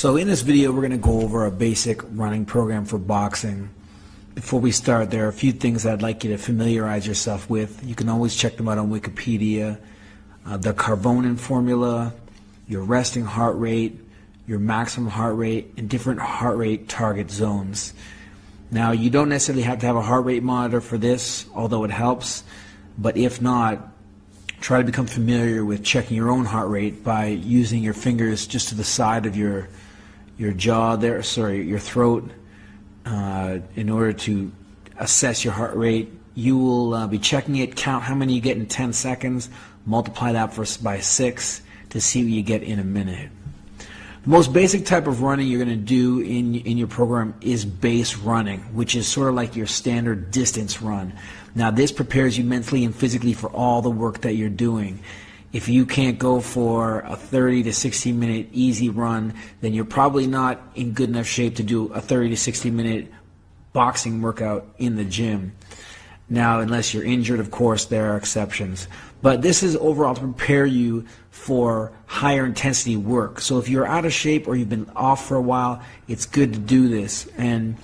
So in this video, we're going to go over a basic running program for boxing. Before we start, there are a few things I'd like you to familiarize yourself with. You can always check them out on Wikipedia. The Carbonin formula, your resting heart rate, your maximum heart rate, and different heart rate target zones. Now, you don't necessarily have to have a heart rate monitor for this, although it helps. But if not, try to become familiar with checking your own heart rate by using your fingers just to the side of your jaw there, your throat, in order to assess your heart rate. You will be checking it, count how many you get in 10 seconds, multiply that by 6 to see what you get in a minute. The most basic type of running you're going to do in your program is base running, which is sort of like your standard distance run. Now, this prepares you mentally and physically for all the work that you're doing. If you can't go for a 30 to 60 minute easy run, then you're probably not in good enough shape to do a 30 to 60 minute boxing workout in the gym. Now, unless you're injured, of course, there are exceptions. But this is overall to prepare you for higher intensity work. So if you're out of shape or you've been off for a while, it's good to do this. And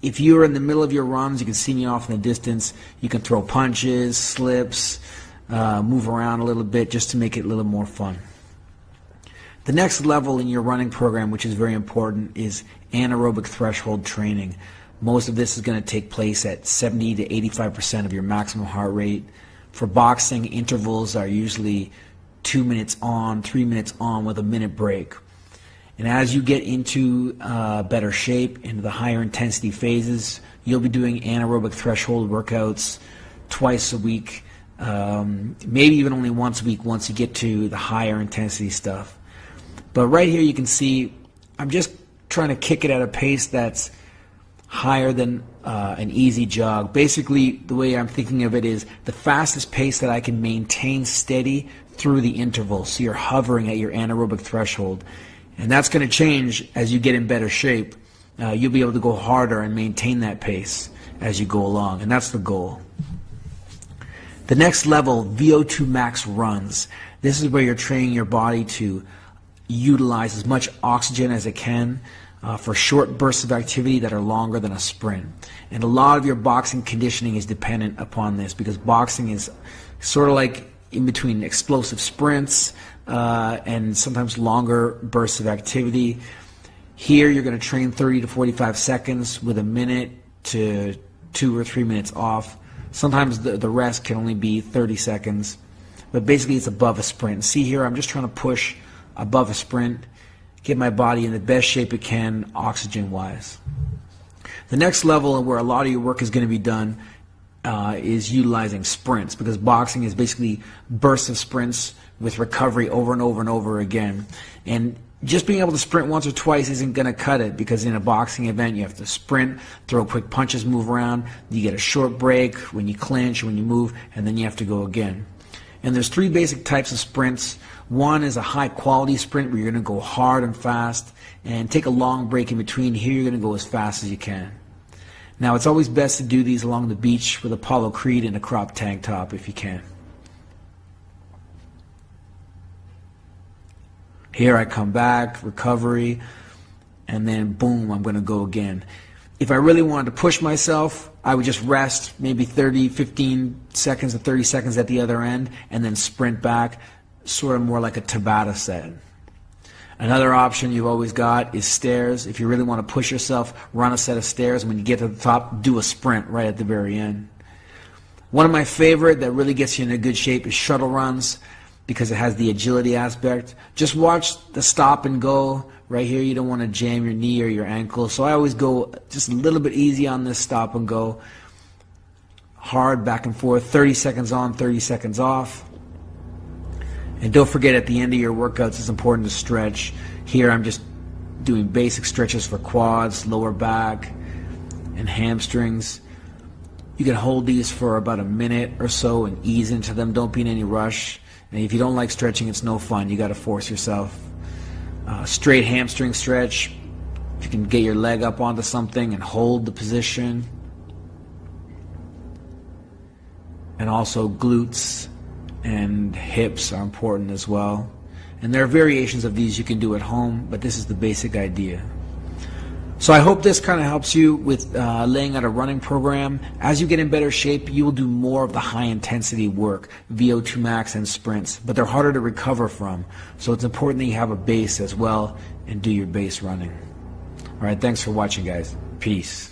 if you're in the middle of your runs, you can see me off in the distance. You can throw punches, slips, move around a little bit just to make it a little more fun. The next level in your running program, which is very important, is anaerobic threshold training. Most of this is going to take place at 70 to 85% of your maximum heart rate. For boxing, intervals are usually 2 minutes on, 3 minutes on with a minute break. And as you get into better shape, into the higher intensity phases, you'll be doing anaerobic threshold workouts twice a week, maybe even only once a week once you get to the higher intensity stuff. But right here you can see I'm just trying to kick it at a pace that's higher than an easy jog. Basically, the way I'm thinking of it is the fastest pace that I can maintain steady through the interval. So you're hovering at your anaerobic threshold. And that's going to change as you get in better shape. You'll be able to go harder and maintain that pace as you go along. And that's the goal. The next level, VO2 max runs. This is where you're training your body to utilize as much oxygen as it can for short bursts of activity that are longer than a sprint. And a lot of your boxing conditioning is dependent upon this, because boxing is sort of like in between explosive sprints and sometimes longer bursts of activity. Here you're going to train 30 to 45 seconds with a minute to 2 or 3 minutes off. Sometimes the rest can only be 30 seconds. But basically it's above a sprint. See here, I'm just trying to push above a sprint, get my body in the best shape it can oxygen-wise. The next level, and where a lot of your work is going to be done, is utilizing sprints, because boxing is basically bursts of sprints with recovery over and over and over again. And just being able to sprint once or twice isn't going to cut it, because in a boxing event you have to sprint, throw quick punches, move around, you get a short break when you clinch, when you move, and then you have to go again. And there's 3 basic types of sprints. One is a high quality sprint where you're going to go hard and fast and take a long break in between. Here you're going to go as fast as you can. Now, it's always best to do these along the beach with Apollo Creed and a crop tank top if you can. Here I come back, recovery, and then boom, I'm going to go again. If I really wanted to push myself, I would just rest maybe 15 seconds to 30 seconds at the other end and then sprint back, sort of more like a Tabata set. Another option you've always got is stairs. If you really want to push yourself, run a set of stairs, and when you get to the top, do a sprint right at the very end. One of my favorite that really gets you in a good shape is shuttle runs, because it has the agility aspect. Just watch the stop and go. Right here, you don't want to jam your knee or your ankle. So I always go just a little bit easy on this stop and go. Hard, back and forth, 30 seconds on, 30 seconds off. And don't forget, at the end of your workouts, it's important to stretch. Here I'm just doing basic stretches for quads, lower back, and hamstrings. You can hold these for about a minute or so and ease into them. Don't be in any rush. And if you don't like stretching, it's no fun. You got to force yourself. Straight hamstring stretch. If you can get your leg up onto something and hold the position. And also glutes and hips are important as well. And there are variations of these you can do at home, but this is the basic idea. So I hope this kind of helps you with laying out a running program. As you get in better shape, you will do more of the high intensity work, VO2 max and sprints, but they're harder to recover from. So it's important that you have a base as well and do your base running. All right, thanks for watching, guys. Peace.